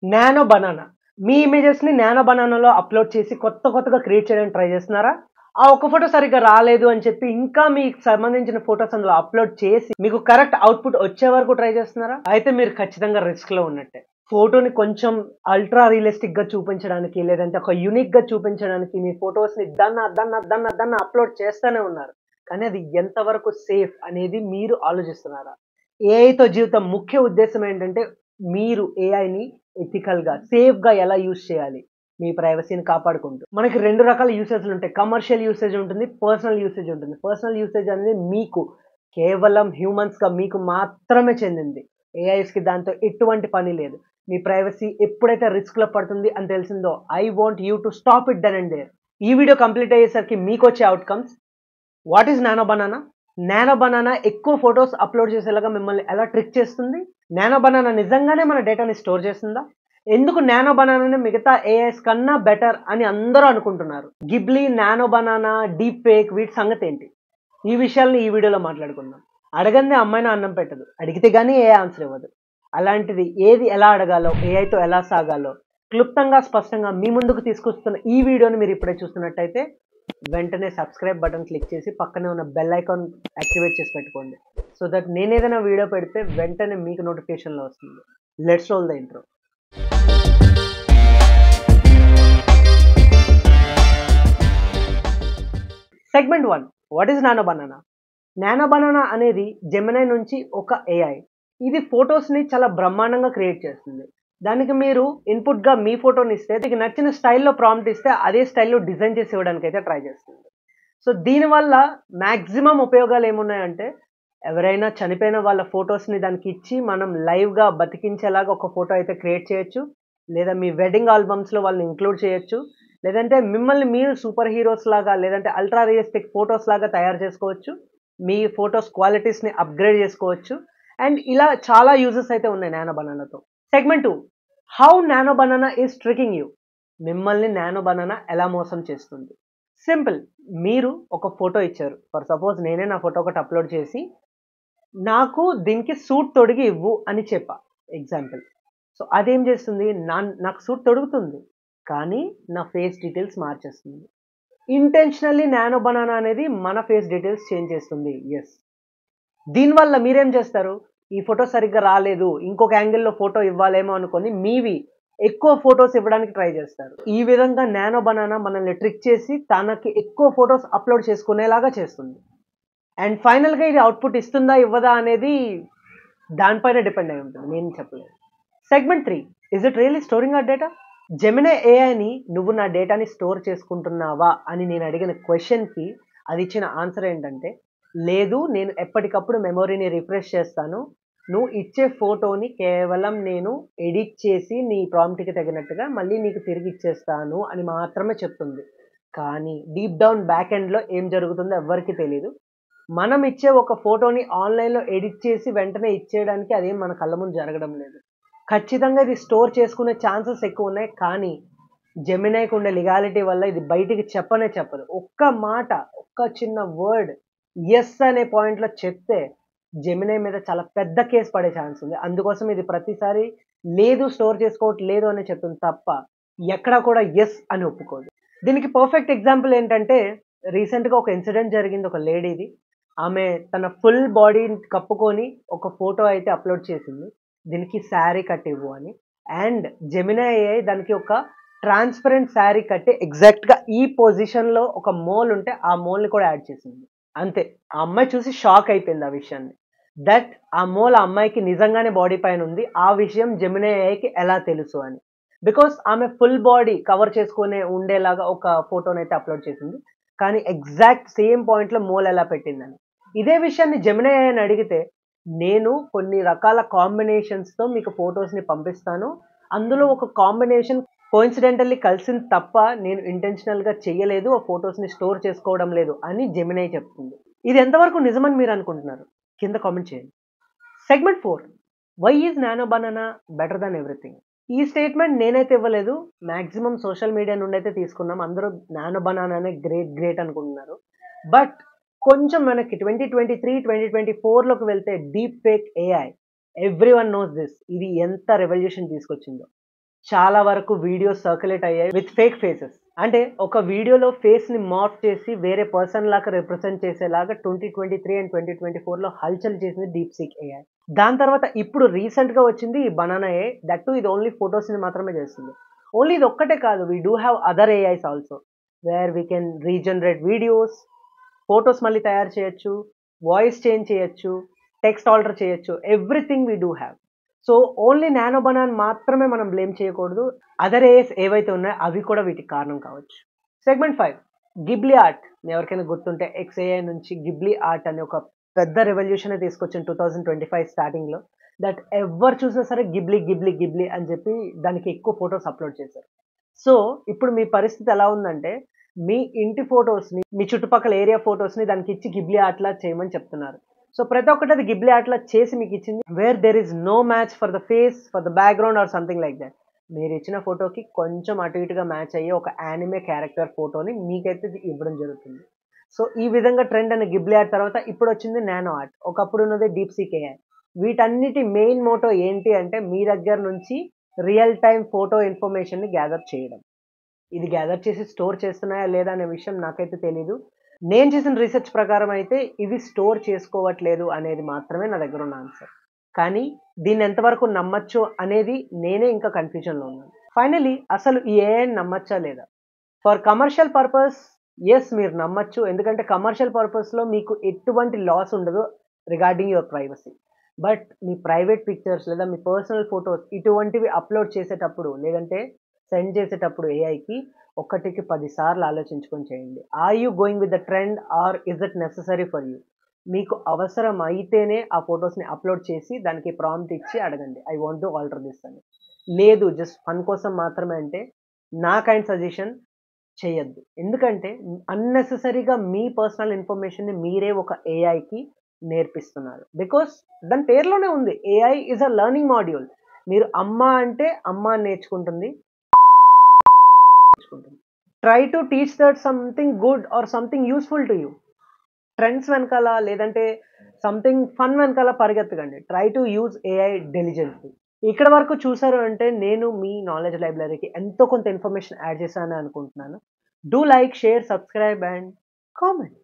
Nano banana. మీ ఇమేజెస్‌ని nano బనానాలో అప్‌లోడ్ చేసి కొత్తగా క్రియేట్ చేయడానికి ట్రై చేస్తున్నారా? ఆ ఒక్క ఫోటో సరిగ్గా రాలేదు అని చెప్పి ఇంకా మీకు సంబంధించిన ఫోటోస్ అందులో అప్‌లోడ్ చేసి మీకు కరెక్ట్ అవుట్‌పుట్ వచ్చే వరకు ట్రై చేస్తున్నారా? అయితే మీరు ఖచ్చితంగా రిస్క్‌లో ఉన్నట్టే. ఫోటోని కొంచెం అల్ట్రా రియలిస్టిక్‌గా చూపించడానికి లేదంటే ఒక యూనిక్‌గా చూపించడానికి మీ ఫోటోస్‌ని దన్న అప్‌లోడ్ చేస్తూనే ఉన్నారు. కానీ అది ఎంతవరకు సేఫ్ అనేది మీరు ఆలోచిస్తున్నారా? ఏఐతో జీవితం ముఖ్య ఉద్దేశ్యం ఏంటంటే మీరు ఏఐని ఎథికల్‌గా, సేఫ్‌గా ఎలా యూజ్ చేయాలి? మీ ప్రైవసీని కాపాడుకుంటూ. మనకి 2 రకాల యూసేజ్‌లుంటాయి. కమర్షియల్ యూసేజ్ ఉంటుంది. పర్సనల్ యూసేజ్ ఉంటుంది. పర్సనల్ యూసేజ్ అనేది మీకు కేవలం హ్యూమన్స్‌గా మీకు మాత్రమే చెందింది. ఏఐస్‌కి దాంతో ఎటువంటి పని లేదు. మీ ప్రైవసీ ఎప్పుడైతే రిస్క్‌లో పడుతుంది అని తెలిసిందో I want you to stop it then and there. ఈ వీడియో కంప్లీట్ అయ్యేసరికి మీకొచ్చే outcomes what is nano banana? Nano banana ఎక్కువ ఫోటోస్ అప్‌లోడ్ చేసేలాగా మిమ్మల్ని ఎలా ట్రిక్ చేస్తుంది? నానో బనానా నిజంగానే మన డేటాని స్టోర్ చేస్తుందా? ఎందుకు నానో బనానాని మిగతా ఏఐస్ కన్నా బెటర్ అని అందరూ అనుకుంటున్నారు? Ghibli, nano banana, deep fake వీటి సంగతేంటి? ఈ విషయాల్ని ఈ వీడియోలో మాట్లాడుకుందాం. అడగందే అమ్మాయినా అన్నం పెట్టదు. అడిగితే గానీ ఏ ఆన్సర్ ఇవ్వదు. అలాంటిది ఏది ఎలా అడగాలో, ఏఐతో ఎలా సాగాలో క్లుప్తంగా, స్పష్టంగా మీ ముందుకు తీసుకొస్తున్న ఈ వీడియోని మీరు ఇప్పుడే చూస్తున్నట్టయితే వెంటనే సబ్స్క్రైబ్ బటన్ క్లిక్ చేసి పక్కనే ఉన్న బెల్ ఐకాన్ యాక్టివేట్ చేసి పెట్టుకోండి. సో దట్ నేనేదైనా వీడియో పెడితే వెంటనే మీకు నోటిఫికేషన్‌లో వస్తుంది. Let's roll the intro. Segment 1 what is nano banana? Nano banana అనేది జెమినై నుంచి ఒక ఏఐ. ఇది ఫోటోస్‌ని చాలా బ్రహ్మాండంగా క్రియేట్ చేస్తుంది. దానికి మీరు ఇన్‌పుట్‌గా మీ ఫోటోని ఇస్తే మీకు నచ్చిన స్టైల్‌లో ప్రాంప్ట్ ఇస్తే అదే స్టైల్‌లో డిజైన్ చేసి ఇవ్వడానికైతే ట్రై చేస్తుంది. సో దీనివల్ల మాక్సిమం ఉపయోగాలు ఏమున్నాయంటే ఎవరైనా చనిపోయిన వాళ్ళ ఫోటోస్‌ని దానికి ఇచ్చి మనం లైవ్‌గా బతికించేలాగా ఒక ఫోటో అయితే క్రియేట్ చేయొచ్చు. లేదా మీ వెడ్డింగ్ ఆల్బమ్స్‌లో వాళ్ళని ఇంక్లూడ్ చేయొచ్చు. లేదంటే మిమ్మల్ని మీరు సూపర్ హీరోస్ లాగా లేదంటే అల్ట్రా రియలిస్టిక్ ఫోటోస్ లాగా తయారు చేసుకోవచ్చు. మీ ఫోటోస్ క్వాలిటీస్‌ని అప్‌గ్రేడ్ చేసుకోవచ్చు. అండ్ ఇలా చాలా యూజెస్ అయితే ఉన్నాయి నానో బనానాతో. Segment 2 how nano banana is tricking you? మిమ్మల్ని నానో బనానా ఎలా మోసం చేస్తుంది? సింపుల్. మీరు ఒక ఫోటో ఇచ్చారు. ఫర్ సపోజ్ నేనే నా ఫోటో ఒకటి అప్‌లోడ్ చేసి నాకు దీనికి సూట్ తొడిగి ఇవ్వు అని చెప్పా. ఎగ్జాంపుల్. సో అదేం చేస్తుంది? నాకు సూట్ తొడుగుతుంది. కానీ నా ఫేస్ డీటెయిల్స్ మార్చేస్తుంది. ఇంటెన్షనల్లీ నానో బనానా అనేది మన ఫేస్ డీటెయిల్స్ చేంజ్ చేస్తుంది. యెస్. దీనివల్ల మీరేం చేస్తారు? ఈ ఫోటో సరిగ్గా రాలేదు. ఇంకొక యాంగిల్‌లో ఫోటో ఇవ్వాలేమో అనుకోని మీవి ఎక్కువ ఫోటోస్ ఇవ్వడానికి ట్రై చేస్తారు. ఈ విధంగా నానో బనానా మనల్ని ట్రిక్ చేసి తనకి ఎక్కువ ఫోటోస్ అప్‌లోడ్ చేసుకునేలాగా చేస్తుంది. అండ్ ఫైనల్‌గా ఇది అవుట్‌పుట్ ఇస్తుందా? ఇవ్వదా? అనేది దానిపైనే డిపెండ్ అయి ఉంటుంది. నేను చెప్పలేను. Segment 3 is it really storing our data? Gemini ఏఐని నువ్వు నా డేటాని స్టోర్ చేసుకుంటున్నావా అని నేను అడిగిన క్వెషన్‌కి అది ఇచ్చిన ఆన్సర్ ఏంటంటే, లేదు నేను ఎప్పటికప్పుడు మెమరీని రిఫ్రెష్ చేస్తాను. నువ్వు ఇచ్చే ఫోటోని కేవలం నేను ఎడిట్ చేసి నీ ప్రాంప్ట్‌కి తగినట్టుగా మళ్ళీ నీకు తిరిగి ఇచ్చేస్తాను అని మాత్రమే చెప్తుంది. కానీ డీప్ డౌన్ బ్యాక్ ఎండ్‌లో ఏం జరుగుతుందో ఎవ్వరికీ తెలీదు. మనం ఇచ్చే ఒక ఫోటోని ఆన్‌లైన్‌లో ఎడిట్ చేసి వెంటనే ఇచ్చేయడానికి అదేం మన కళ్ళ ముందు జరగడం లేదు. ఖచ్చితంగా ఇది స్టోర్ చేసుకునే ఛాన్సెస్ ఎక్కువున్నాయి. కానీ జెమినైకి ఉండే లీగాలిటీ వల్ల ఇది బయటికి చెప్పనే చెప్పదు. ఒక్క మాట, ఒక్క చిన్న వర్డ్ యెస్ అనే పాయింట్‌లో చెప్తే జెమినై మీద చాలా పెద్ద కేస్ పడే ఛాన్స్ ఉంది. అందుకోసం ఇది ప్రతిసారి లేదు స్టోర్ చేసుకోవట్లేదు అనే చెప్తుంది తప్ప ఎక్కడ కూడా యెస్ అని ఒప్పుకోదు. దీనికి పర్ఫెక్ట్ ఎగ్జాంపుల్ ఏంటంటే రీసెంట్‌గా ఒక ఇన్సిడెంట్ జరిగింది ఒక లేడీది. ఆమె తన ఫుల్ బాడీని కప్పుకొని ఒక ఫోటో అయితే అప్‌లోడ్ చేసింది. దీనికి శారీ కట్టివ్వు అని. అండ్ జెమినీ ఏఐ దానికి ఒక ట్రాన్స్‌పరెంట్ శారీ కట్టి ఎగ్జాక్ట్‌గా ఈ పొజిషన్‌లో ఒక మోల్ ఉంటే ఆ మోల్‌ని కూడా యాడ్ చేసింది. అంతే. ఆ అమ్మాయి చూసి షాక్ అయిపోయింది ఆ విషయాన్ని. దట్ ఆ మోల్ ఆ అమ్మాయికి నిజంగానే బాడీ పైన ఉంది. ఆ విషయం జెమినీ ఏఐకి ఎలా తెలుసు అని. బికాజ్ ఆమె ఫుల్ బాడీ కవర్ చేసుకునే ఉండేలాగా ఒక ఫోటోనైతే అప్‌లోడ్ చేసింది. కానీ ఎగ్జాక్ట్ సేమ్ పాయింట్‌లో మోల్ ఎలా పెట్టిందని. ఇదే విషయాన్ని జెమినీ ఏఐని అడిగితే, నేను కొన్ని రకాల కాంబినేషన్స్‌తో మీకు ఫోటోస్‌ని పంపిస్తాను. అందులో ఒక కాంబినేషన్ కోయిన్సిడెంటల్లీ కలిసింది తప్ప నేను ఇంటెన్షనల్‌గా చెయ్యలేదు. ఆ ఫోటోస్‌ని స్టోర్ చేసుకోవడం లేదు అని జెమినీ చెప్తుంది. ఇది ఎంతవరకు నిజమని మీరు అనుకుంటున్నారు? కింద కామెంట్ చేయండి. Segment 4 why is nano banana better than everything? ఈ స్టేట్మెంట్ నేనైతే ఇవ్వలేదు. మాక్సిమం సోషల్ మీడియా నుండి అయితే తీసుకున్నాం. అందరూ నానో బనానానే గ్రేట్ అనుకుంటున్నారు. బట్ కొంచెం మనకి 2023, 2024లోకి వెళ్తే deep fake AI everyone knows this. ఇది ఎంత రెవల్యూషన్ తీసుకొచ్చిందో. చాలా వరకు వీడియోస్ సర్క్యులేట్ అయ్యాయి విత్ ఫేక్ ఫేసెస్. అంటే ఒక వీడియోలో ఫేస్ని మార్ఫ్ చేసి వేరే పర్సన్ లాగా రిప్రజెంట్ చేసేలాగా 2023 అండ్ 2024లో హల్చల్ చేసింది డీప్ సీక్ ఏఐ. దాని తర్వాత ఇప్పుడు రీసెంట్గా వచ్చింది ఈ బనానా ఏఐ. దట్ టు ఇది ఓన్లీ ఫొటోస్ని మాత్రమే చేస్తుంది. ఓన్లీ ఇది ఒక్కటే కాదు, we do have other AIs also where we can regenerate videos, photos మళ్ళీ తయారు చేయొచ్చు, వాయిస్ చేంజ్ చేయొచ్చు, టెక్స్ట్ ఆల్టర్ చేయొచ్చు, everything we do have. So only nano banana మాత్రమే మనం బ్లేమ్ చేయకూడదు. అదర్ ఏఐస్ ఏవైతే ఉన్నాయో అవి కూడా వీటికి కారణం కావచ్చు. Segment 5 Ghibli art. ఎవరికైనా గుర్తుంటే XAI నుంచి గిబ్లీ ఆర్ట్ అనే ఒక పెద్ద రెవల్యూషన్ తీసుకొచ్చింది 2025 స్టార్టింగ్లో. దట్ ఎవరు చూసినా సరే గిబ్లీ గిబ్లీ గిబ్లీ అని చెప్పి దానికి ఎక్కువ ఫొటోస్ అప్లోడ్ చేశారు. సో ఇప్పుడు మీ పరిస్థితి ఎలా ఉందంటే మీ ఇంటి ఫొటోస్ని, మీ చుట్టుపక్కల ఏరియా ఫొటోస్ని దానికి ఇచ్చి గిబ్లీ ఆర్ట్లా చేయమని చెప్తున్నారు. సో ప్రతి ఒక్కటి అది గిబ్లీ ఆర్ట్లా చేసి మీకు ఇచ్చింది. Where there is no match for the face, for the background or something like that. మీరు ఇచ్చిన ఫోటోకి కొంచెం అటు ఇటుగా మ్యాచ్ అయ్యే ఒక యానిమే క్యారెక్టర్ ఫోటోని మీకైతే ఇవ్వడం జరుగుతుంది. సో ఈ విధంగా ట్రెండ్ అనే గిబ్లీ ఆర్ట్ తర్వాత ఇప్పుడు వచ్చింది నానో ఆర్ట్. ఒకప్పుడు ఉన్నది డీప్ సీక్ ఏఐ. వీటన్నిటి మెయిన్ మోటో ఏంటి అంటే మీ దగ్గర నుంచి రియల్ టైం ఫోటో ఇన్ఫర్మేషన్ని గ్యాదర్ చేయడం. ఇది గ్యాదర్ చేసి స్టోర్ చేస్తున్నాయా లేదా అనే విషయం నాకైతే తెలీదు. నేను చేసిన రీసెర్చ్ ప్రకారం అయితే ఇవి స్టోర్ చేసుకోవట్లేదు అనేది మాత్రమే నా దగ్గర ఉన్న ఆన్సర్. కానీ దీన్ని ఎంతవరకు నమ్మచ్చు అనేది నేనే ఇంకా కన్ఫ్యూజన్లో ఉన్నాను. ఫైనలీ అసలు ఈ ఏఐని నమ్మచ్చా లేదా? ఫర్ కమర్షియల్ పర్పస్ ఎస్, మీరు నమ్మచ్చు. ఎందుకంటే కమర్షియల్ పర్పస్లో మీకు ఎటువంటి లాస్ ఉండదు regarding your privacy. But me private pictures లేదా మీ పర్సనల్ ఫొటోస్ ఇటువంటివి అప్లోడ్ చేసేటప్పుడు లేదంటే సెండ్ చేసేటప్పుడు ఏఐకి ఒకటికి 10 సార్లు ఆలోచించుకొని చేయండి. Are you going with the trend or is it necessary for you? మీకు అవసరం అయితేనే ఆ ఫొటోస్ని అప్లోడ్ చేసి దానికి ప్రాంప్ట్ ఇచ్చి అడగండి, I want to alter this అని. లేదు జస్ట్ ఫన్ కోసం మాత్రమే అంటే నా కైండ్ సజెషన్ చేయొద్దు. ఎందుకంటే అన్నెసెసరీగా మీ పర్సనల్ ఇన్ఫర్మేషన్ని మీరే ఒక ఏఐకి నేర్పిస్తున్నారు. బికాస్ దాని పేరులోనే ఉంది, AI is a learning module. మీరు అమ్మ అంటే అమ్మ నేర్చుకుంటుంది. Try to teach that something good or something useful to you. Trends వెనకాల లేదంటే సంథింగ్ ఫన్ వెనకాల పరిగెత్తకండి. Try to use AI diligently. ఇక్కడ వరకు చూసారు అంటే నేను మీ నాలెడ్జ్ లైబ్రరీకి ఎంతో కొంత ఇన్ఫర్మేషన్ యాడ్ చేశానని అనుకుంటున్నాను. Do like, share, subscribe and comment.